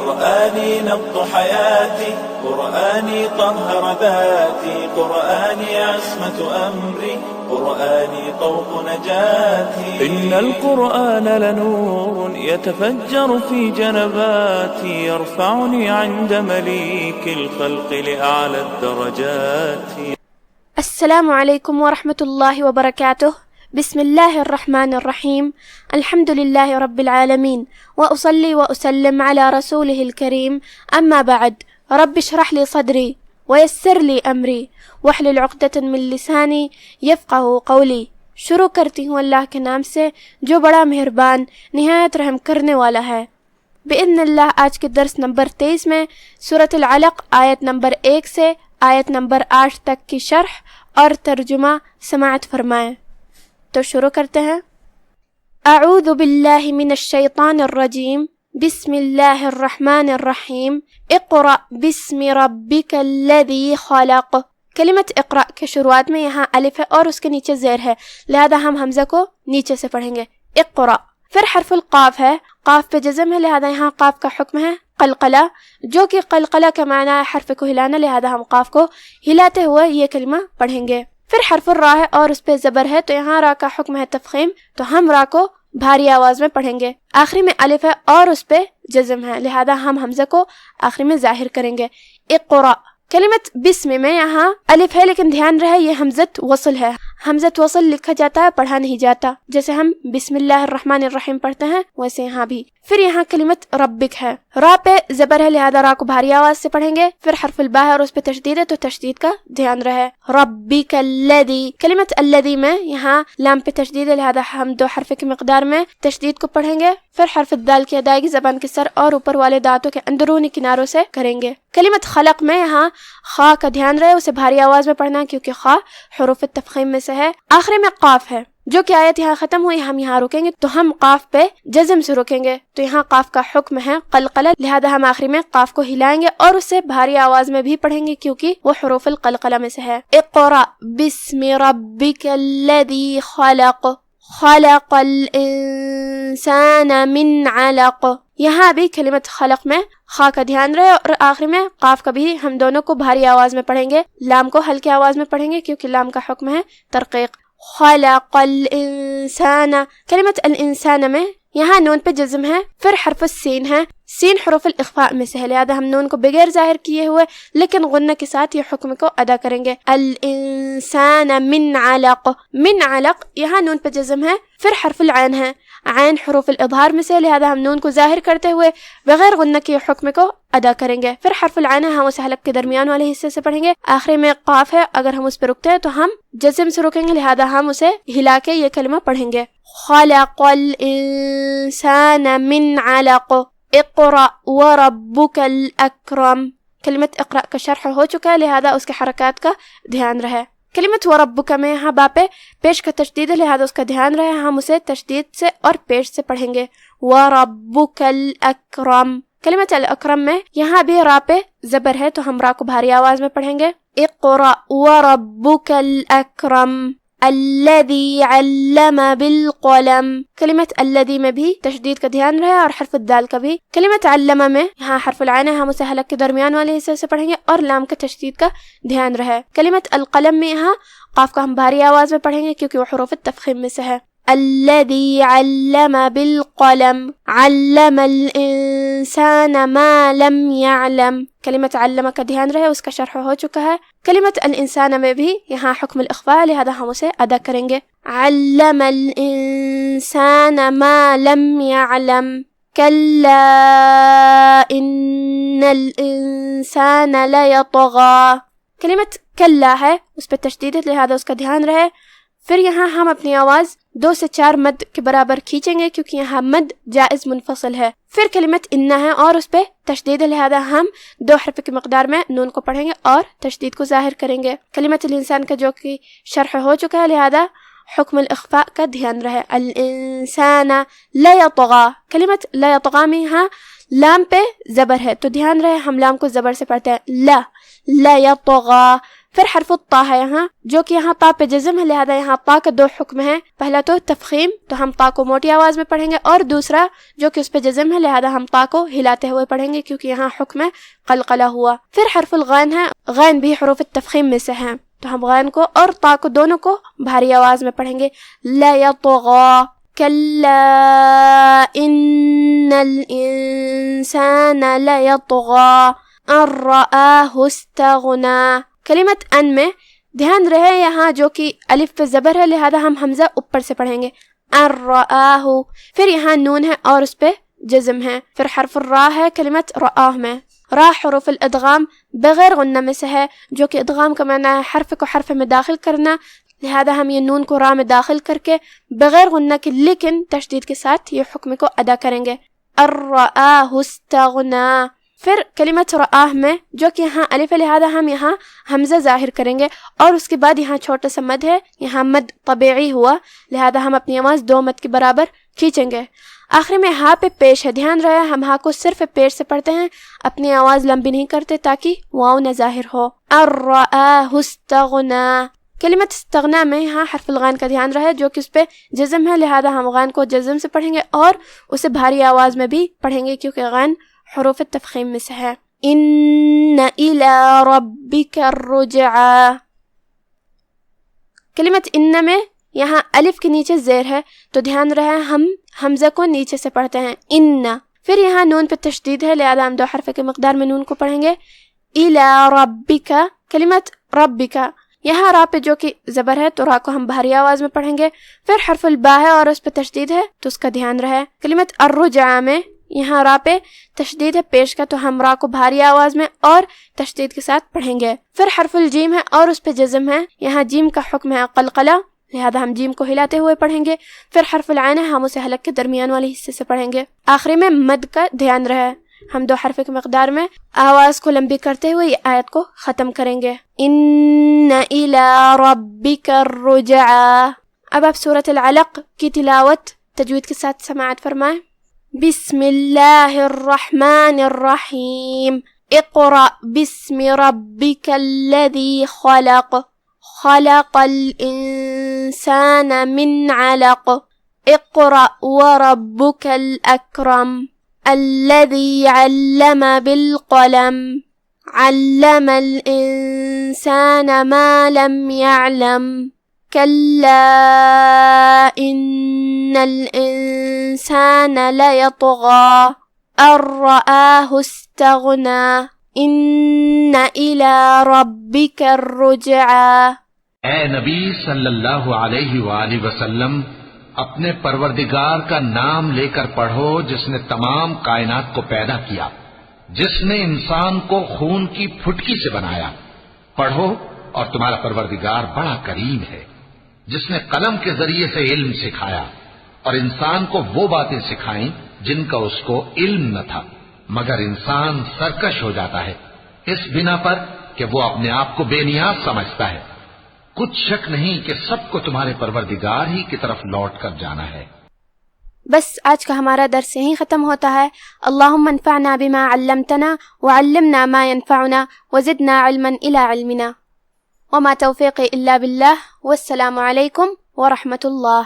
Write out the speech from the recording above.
قرآني نبض حياتي، قرآني طهر ذاتي، قرآني عصمة أمري، قرآني طوق نجاتي. إن القرآن لنور يتفجر في جنباتي، يرفعني عند مليك الخلق لأعلى الدرجات. السلام علیکم ورحمۃ اللہ وبرکاتہ. بسم اللہ الرحمن الرحیم. الحمد للہ رب العالمین وأصلی وأسلم على رسوله الكریم. اما بعد، رب اشرح لي صدری ویسر لي امری واحلل عقدۃ من لسانی یفقہوا قولی. شروع کرتی ہوں اللہ کے نام سے جو بڑا مہربان نہایت رحم کرنے والا ہے. بإذن اللہ آج کے درس نمبر 23 میں سورۃ العلق آیت نمبر 1 سے آیت نمبر 8 تک کی شرح اور ترجمہ سماعت فرمائیں. تو شروع کرتے ہیں. اعوذ باللہ من الشیطان الرجیم. بسم اللہ الرحمن الرحیم. اقرأ باسم ربک الذی خلق. کلمت اقرأ کے شروعات میں یہاں الف ہے اور اس کے نیچے زیر ہے، لہذا ہم حمزہ کو نیچے سے پڑھیں گے. اقرأ. پھر حرف القاف ہے، قاف پہ جزم ہے، لہذا یہاں قاف کا حکم ہے قلقلہ، جو کہ قلقلہ کا معنی ہے حرف کو ہلانا، لہذا ہم قاف کو ہلاتے ہوئے یہ کلمہ پڑھیں گے. پھر حرف الراء ہے اور اس پہ زبر ہے، تو یہاں راء کا حکم ہے تفخیم، تو ہم راء کو بھاری آواز میں پڑھیں گے. آخری میں الف ہے اور اس پہ جزم ہے، لہذا ہم حمزہ کو آخری میں ظاہر کریں گے. اقرأ. کلمت بسم میں یہاں الف ہے، لیکن دھیان رہے یہ حمزت وصل ہے. حمزت وصل لکھا جاتا ہے، پڑھا نہیں جاتا. جیسے ہم بسم اللہ الرحمن الرحیم پڑھتے ہیں ویسے یہاں بھی. پھر یہاں کلمت ربک ہے، را پہ زبر ہے، لہذا را کو بھاری آواز سے پڑھیں گے. پھر حرف الباء ہے اور اس پہ تشدید ہے، تو تشدید کا دھیان رہے. ربک الذی. کلمت الذی میں یہاں لام پہ تشدید ہے، لہذا ہم دو حرف کی مقدار میں تشدید کو پڑھیں گے. پھر حرف الدال کی ادائیگی زبان کے سر اور اوپر والے دانتوں کے اندرونی کناروں سے کریں گے. کلمت خلق میں یہاں خا کا دھیان رہے، اسے بھاری آواز میں پڑھنا کیونکہ خا حروف تفخیم میں سے ہے. آخری میں قاف ہے، جو کہ آیت یہاں ختم ہوئی ہم یہاں رکیں گے، تو ہم قاف پہ جزم سے رکیں گے. تو یہاں قاف کا حکم ہے قلقلہ، لہذا ہم آخری میں قاف کو ہلائیں گے اور اسے بھاری آواز میں بھی پڑھیں گے کیونکہ وہ حروف القلقلہ میں سے ہے. اقرأ باسم ربک الذی خلق. خلق الانسان من علق. یہاں بھی کلمت خلق میں خا کا دھیان رہے اور آخری میں قاف کا بھی ہم دونوں کو بھاری آواز میں پڑھیں گے. لام کو ہلکی آواز میں پڑھیں گے کیونکہ لام کا حکم ہے ترقیق. خلق الانسان. کلمت الانسان میں یہاں نون پہ جزم ہے. پھر حرف السین ہے، سین حروف الاخفاء میں سے ہے، لہذا ہم نون کو بغیر ظاہر کیے ہوئے لیکن غنہ کے ساتھ یہ حکم کو ادا کریں گے. الانسان من علق. من علق یہاں نون پہ جزم ہے. پھر حرف العین ہے، عین حروف الاظہار میں سے، لہذا ہم نون کو ظاہر کرتے ہوئے بغیر غنہ کے حکم کو ادا کریں گے. پھر حرف العین ہے، ہم اسے حلق کے درمیان والے حصے سے پڑھیں گے. آخری میں قاف ہے، اگر ہم اس پہ رکتے ہیں تو ہم جزم سے رکیں گے، لہذا ہم اسے ہلا کے یہ کلمہ پڑھیں گے. خلق الانسان من علق. اقرأ وربک الاکرم. کلمت اقرأ کا شرح ہو چکا ہے، لہذا اس کے حرکات کا دھیان رہے. کلمت وربک میں یہاں با پہ پیش کا تشدید ہے، لہذا اس کا دھیان رہے، ہم اسے تشدید سے اور پیش سے پڑھیں گے. وربک الاکرم. کلمت الاکرم میں یہاں بھی را پہ زبر ہے، تو ہم را کو بھاری آواز میں پڑھیں گے. اقرأ وربک الاکرم الذی علم بالقلم. کلمت الذی میں بھی تشدید کا دھیان رہے اور حرف الدال کا بھی. کلمت علم میں یہاں حرف العین ہے، ہم اسے حلق کے درمیان والے حصے سے پڑھیں گے اور لام کا تشدید کا دھیان رہے. کلمت القلم میں یہاں قاف کا ہم بھاری آواز میں پڑھیں گے کیونکہ وہ حروف التفخیم میں سے ہے. الذی علم بالقلم علم الانسان ما لم يعلم. کلمت علم کا دھیان رہے، اس کا شرح ہو چکا ہے. کلمت الانسان میں بھی یہاں حکم الاخفاء، لہذا ہم اسے ادا کریں گے. علم الانسان ما لم يعلم کلا ان الانسان لیطغی. کلمت کلا ہے، اس پہ تشدید ہے، لہذا اس کا دھیان رہے. پھر یہاں ہم اپنی آواز 2 سے 4 مد کے برابر کھینچیں گے کیونکہ یہاں مد جائز منفصل ہے. پھر کلمت انہ ہے اور اس پہ تشدید ہے، لہذا ہم 2 حرف کی مقدار میں نون کو پڑھیں گے اور تشدید کو ظاہر کریں گے. کلمت الانسان کا جو کہ شرح ہو چکا ہے، لہذا حکم الاخفاء کا دھیان رہے. الانسان لا یطغی. کلمت لا یطغی میں یہاں لام پہ زبر ہے تو دھیان رہے ہم لام کو زبر سے پڑھتے ہیں لا یطغی. پھر حرف الطا ہے یہاں جو کہ یہاں تا پہ جزم ہے، لہذا یہاں تا کا 2 حکم ہے. پہلا تو تفخیم، تو ہم تا کو موٹی آواز میں پڑھیں گے، اور دوسرا جو کہ اس پہ جزم ہے لہذا ہم تا کو ہلاتے ہوئے پڑھیں گے کیونکہ یہاں حکم ہے قلقلہ ہوا. پھر حرف الغین ہے، غین بھی حروف التفخیم میں سے ہے تو ہم غین کو اور تا کو دونوں کو بھاری آواز میں پڑھیں گے. لا یطغی کلا ان الانسان لیطغی ان رآہ استغنی. کلمت ان میں دھیان رہے یہاں جو کہ الف پہ زبر ہے لہذا ہم حمزہ اوپر سے پڑھیں گے ان رآہ. پھر یہاں نون ہے اور اس پہ جزم ہے. پھر حرف الراء ہے کلمت رآہ میں. راء حروف الادغام بغیر غنہ میں سے ہے جو کہ ادغام کا معنی ہے حرف کو حرف میں داخل کرنا، لہذا ہم یہ نون کو راء میں داخل کر کے بغیر غنہ کے لیکن تشدید کے ساتھ یہ حکم کو ادا کریں گے ان رآہ استغنی. پھر کلمت رآہ میں جو کہ یہاں الف ہے لہذا ہم یہاں حمزہ ظاہر کریں گے اور اس کے بعد یہاں چھوٹا سا مد ہے، یہاں مد طبیعی ہوا لہذا ہم اپنی آواز 2 مد کے برابر کھینچیں گے. آخر میں ہاں پہ پیش ہے، دھیان رہے ہم ہاں کو صرف پیش سے پڑھتے ہیں، اپنی آواز لمبی نہیں کرتے تاکہ واو نہ ظاہر ہو. ان رآہ استغنی. کلمت استغنا میں یہاں حرف الغین کا دھیان رہے جو کہ اس پہ جزم ہے لہذا ہم غین کو جزم سے پڑھیں گے اور اسے بھاری آواز میں بھی پڑھیں گے کیونکہ غین حروف التفخیم میں سے ہے. ان الی ربک الرجعی. کلمت ان میں یہاں الف کے نیچے زیر ہے تو دھیان رہے ہم حمزہ کو نیچے سے پڑھتے ہیں ان. پھر یہاں نون پہ تشدید ہے لہذا ہم 2 حرف کے مقدار میں نون کو پڑھیں گے الی ربک. کلمت ربک یہاں را پہ جو کہ زبر ہے تو را کو ہم بھاری آواز میں پڑھیں گے. پھر حرف البا ہے اور اس پہ تشدید ہے تو اس کا دھیان رہے. کلمت الرجعی میں یہاں را پہ تشدید ہے پیش کا تو ہم را کو بھاری آواز میں اور تشدید کے ساتھ پڑھیں گے. پھر حرف الجیم ہے اور اس پہ جزم ہے، یہاں جیم کا حکم ہے قلقلہ لہذا ہم جیم کو ہلاتے ہوئے پڑھیں گے. پھر حرف العین ہے، ہم اسے حلق کے درمیان والے حصے سے پڑھیں گے. آخری میں مد کا دھیان رہے، ہم 2 حرف کے مقدار میں آواز کو لمبی کرتے ہوئے یہ آیت کو ختم کریں گے ان الی ربک الرجعی. اب آپ سورۃ العلق کی تلاوت تجوید کے ساتھ سماعت فرمائیں. بسم اللہ الرحمن الرحیم. اقرأ بسم ربک الذی خلق خلق الانسان من علق. اقرأ وربک الاکرم الذي علم بالقلم علم الإنسان ما لم يعلم كلا إن الإنسان ليطغى أن رآه استغنى إن إلى ربك الرجعى. اے نبی صلی اللہ علیہ وآلہ وسلم اپنے پروردگار کا نام لے کر پڑھو جس نے تمام کائنات کو پیدا کیا، جس نے انسان کو خون کی پھٹکی سے بنایا. پڑھو اور تمہارا پروردگار بڑا کریم ہے جس نے قلم کے ذریعے سے علم سکھایا اور انسان کو وہ باتیں سکھائیں جن کا اس کو علم نہ تھا، مگر انسان سرکش ہو جاتا ہے اس بنا پر کہ وہ اپنے آپ کو بے نیاز سمجھتا ہے. کچھ شک نہیں کہ سب کو تمہارے پروردگار ہی کی طرف لوٹ کر جانا ہے. بس آج کا ہمارا درس یہیں ختم ہوتا ہے. اللہم انفعنا بما علمتنا وعلمنا ما ينفعنا وزدنا علما الى علمنا وما توفیقی الا باللہ والسلام علیکم ورحمۃ اللہ.